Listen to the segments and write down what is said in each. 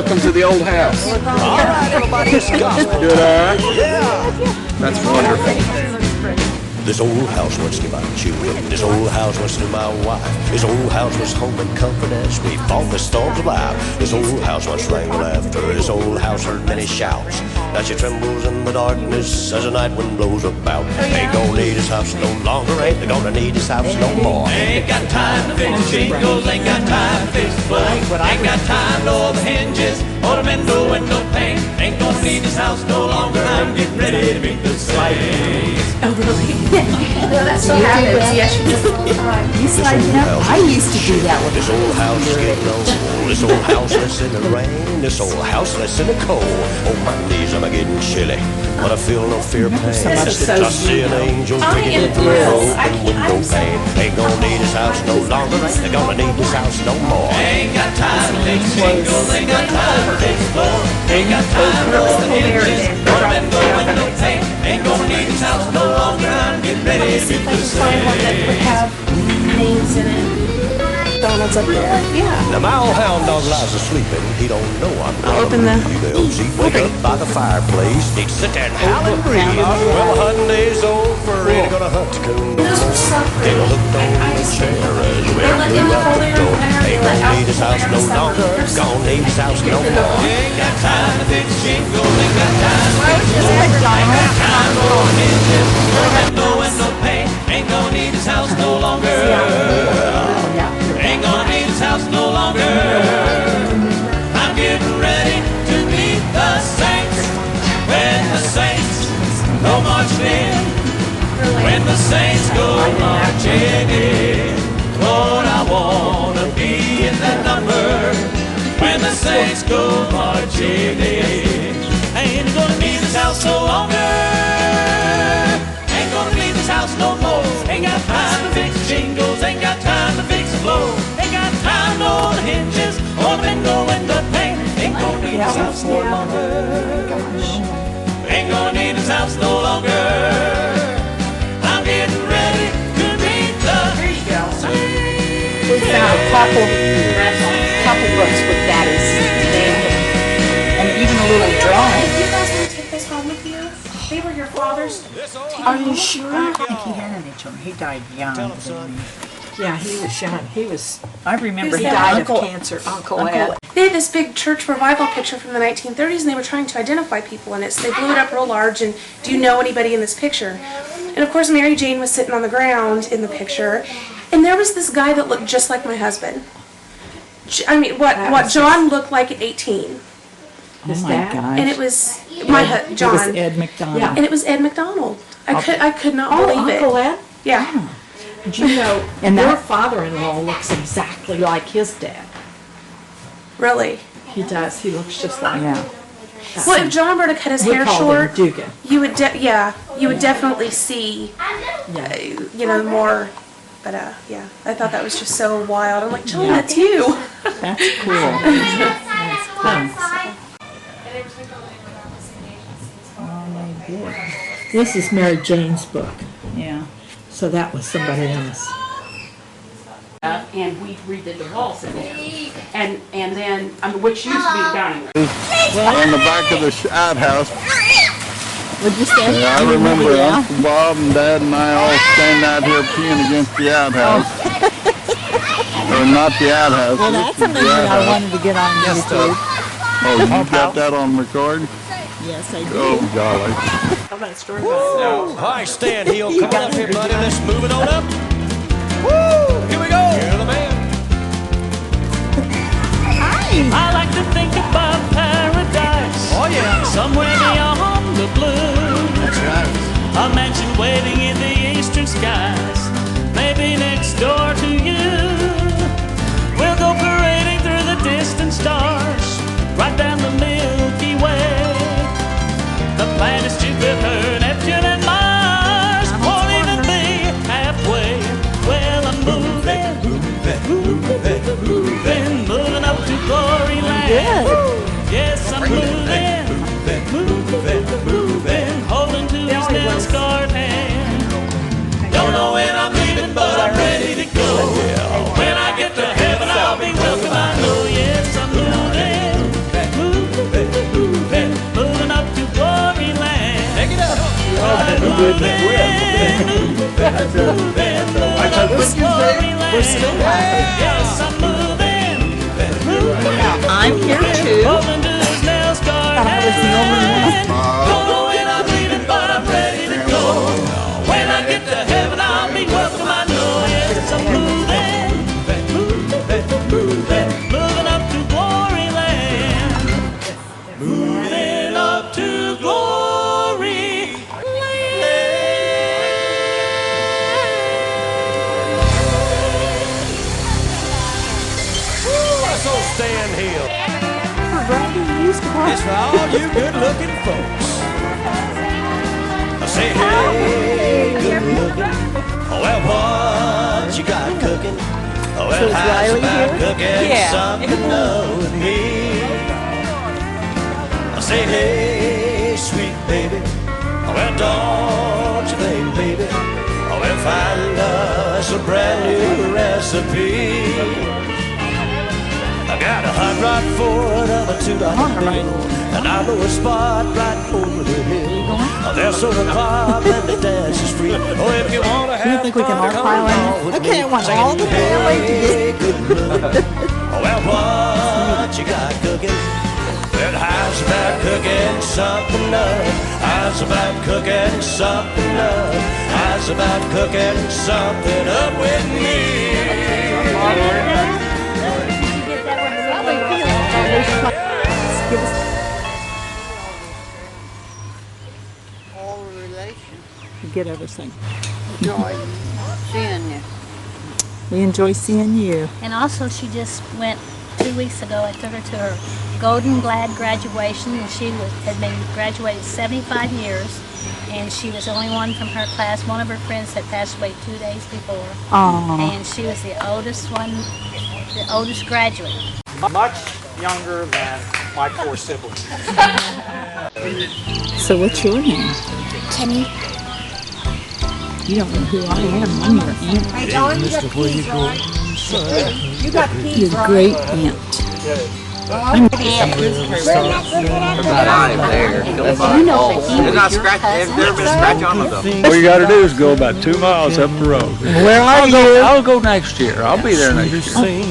welcome to the old house. All right, everybody, it's gospel. Good eye? Yeah. That's wonderful. This old house wants to my children. This old house wants to my wife. This old house was home and comfort as we fought the storms of life. This old house once rang with laughter. This old house heard many shouts. Now she trembles in the darkness as the night wind blows about. Ain't gonna need this house no longer. Ain't gonna need this house no more. Ain't got time to fix shingles. Ain't got time to fix the floor. Ain't got time to oil the hinges or the window pane. Ain't gonna need this house no longer. I'm getting ready to beat the slaves. Oh, really? No, that still happens. Yes, you just you slide it up. I used to do that with this old house is getting old. This old house that's in the rain. This old house that's in the cold. Oh, my knees, I'm getting chilly, but I feel no fear pain. I see an angel bringing through an open window pane. Ain't gonna need this house no longer. Ain't gonna need this house no more. Ain't got time to fix shingles. Ain't got time to fix floor. Ain't got time to oil the hinges or the window pane. Ain't gonna need this house no longer. I'm getting ready to beat the slaves. have names in it. McDonald's up there. Yeah. Now my old hound dog lies asleep and he don't know I'm gonna open the- leave. He'd wake up by the fireplace. He'd sit there and howl and breathe. Well, the hunting day's over. Ain't gonna hunt coon no more. Ain't gonna look on the chair as we go out the door. Ain't gonna need his house no longer. Gonna need his house no more. Ain't got time to fix shingles. Ain't got time to fix floor. Ain't got time to roll hinges. No pain. Ain't gonna need his house no longer. Ain't gonna need his house no longer. I'm getting ready to meet the saints. When the saints go marching in. When the saints go marching in. Lord, I wanna be in that number. When the saints go marching in. Ain't gonna need his house no longer. Ain't gonna need this house no more. Ain't got time to fix jingles. Ain't got time to fix the floor. Ain't got time to oil the hinges or the window pane. Ain't gonna need this house no longer. Ain't gonna need this house no longer. I'm getting ready to meet the saints. We found a couple books with that is there. And even a little drawing. You guys want to take this home with you? They were your father's. Are you sure? I think he had any children. He died young. Yeah, he was young. I remember he Who's died that? of cancer. Uncle Ed. They had this big church revival picture from the 1930s, and they were trying to identify people in it, so they blew it up real large, and do you know anybody in this picture? And of course Mary Jane was sitting on the ground in the picture, and there was this guy that looked just like my husband. I mean, what John looked like at 18. Oh my gosh. And it was It John. was Ed McDonald. Yeah. And it was Ed McDonald. I could not believe it. Uncle Ed? Yeah. Do you know, And your that- father-in-law looks exactly like his dad. Really. He does. He looks just like Yeah. him. Well, if John were to cut his We hair called short, him Dugan. you would definitely see, more. But yeah, I thought that was just so wild. I'm like, John, that's you. That's cool. That's cool. Oh, they did. This is Mary Jane's book, Yeah. so that was somebody else. And we redid the walls in there. And then, which used to be the dining room. On the back of the outhouse. Would you stand? Yeah, I remember Uncle Bob and Dad and I all stand out here peeing against the outhouse. Or not the outhouse. Well, that's the something that I outhouse. wanted to get on YouTube. Oh, you got that on record? Yes, I do. Oh, golly. How about a story about All right, stand heel. Come on up here, buddy. Let's move it on up. Woo! Here we go. You're the man. I like to think about paradise. Oh, yeah. Somewhere beyond the blue. That's right. A mansion waiting in the eastern skies. Maybe next door to you. We'll go parading through the distant stars. Right down the Milky Way. The planets Jupiter, Neptune, and Mars won't even be halfway. Well, I'm moving up to glory land. Good. We're still laughing. I'm here too. Thought I was the only one. I'm leaving, but I'm ready to go. When I get to heaven, I'll be welcome. I know, yes, I'm moving up to glory land. Moving up to glory land. So stand here. It's for all you good-looking folks. I say, hey, good-looking. Well, what you got cooking? Well, how's about cooking something up with me? I say, hey, sweet baby. Well, don't you think, baby? Well, find us a brand new recipe. I got a hot rod Ford of a $2 bill, and I know a spot right over the hill. There's soda pop and the dance is free. Oh, if you want to have you think we can all pile in? Okay, I want all the family to get. Well, what you got cooking? Well, how's about cooking something up? How's about cooking something up? How's about cooking something up with me? All relation. Get everything. Enjoy seeing you. We enjoy seeing you. And also she just went 2 weeks ago. I took her to her Golden Glad graduation, and she had been graduated 75 years, and she was the only one from her class. One of her friends had passed away 2 days before. Aww. And she was the oldest one, the oldest graduate. Much younger than my 4 siblings. So what's your name? Kenny. You don't know who I am. I'm your aunt. Hey, Dawn, you got the keys, right? You got the keys, Your right? great aunt. I'm All you got to do is go about 2 miles up the road. Where are you? I'll go next year. I'll be there next year.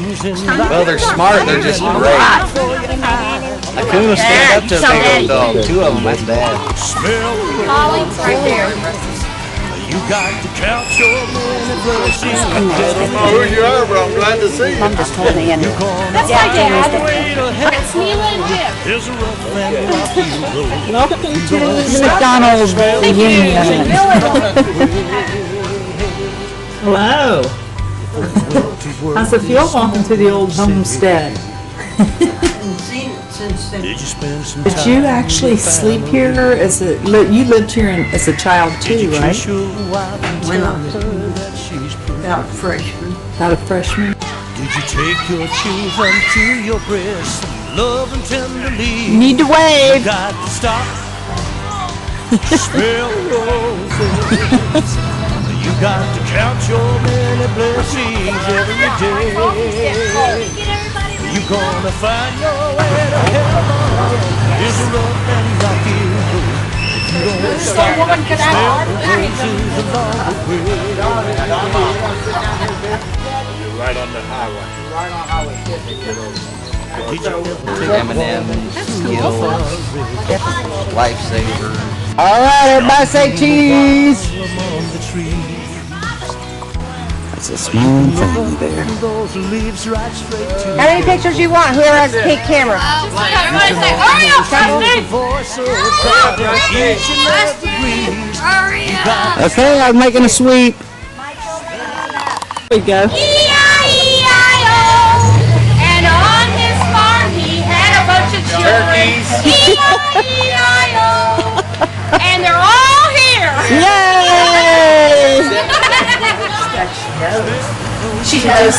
Well, they're smart. They're just great. I couldn't stand up to a big old dog. 2 of them, that's bad. Collins right there. You got to count your many blessings. I don't know who you are, but I'm glad to see you. I'm just holding in. That's my dad. It's Mila and Jim. Here's a rough and rocky road. Welcome to the McDonald's Reunion. Hello. How's it feel walking through the old homestead? Did you spend some Did you actually sleep here as a, you lived here as a child too, right? When I was about a freshman. About a freshman? Did you take your children to your breast, love and tenderly? You need to wave. You got to stop. Smell roses. You got to count your many blessings every day. You're gonna find your way to heaven. It's a rough and rocky road. If you don't stop, smell the roses along the way. You're right on the highway. You're right on Highway 50. M&M's, Skittles, Lifesaver. All right, everybody say cheese. That's a small thing there. How many pictures you want? Whoever has a pink camera. Everybody say, hurry up, Preston! Okay, I'm making a sweep. There we go. E-I-E-I-O. And on his farm he had a bunch of children. E-I-E-I-O. And they're all here. Yay! She knows.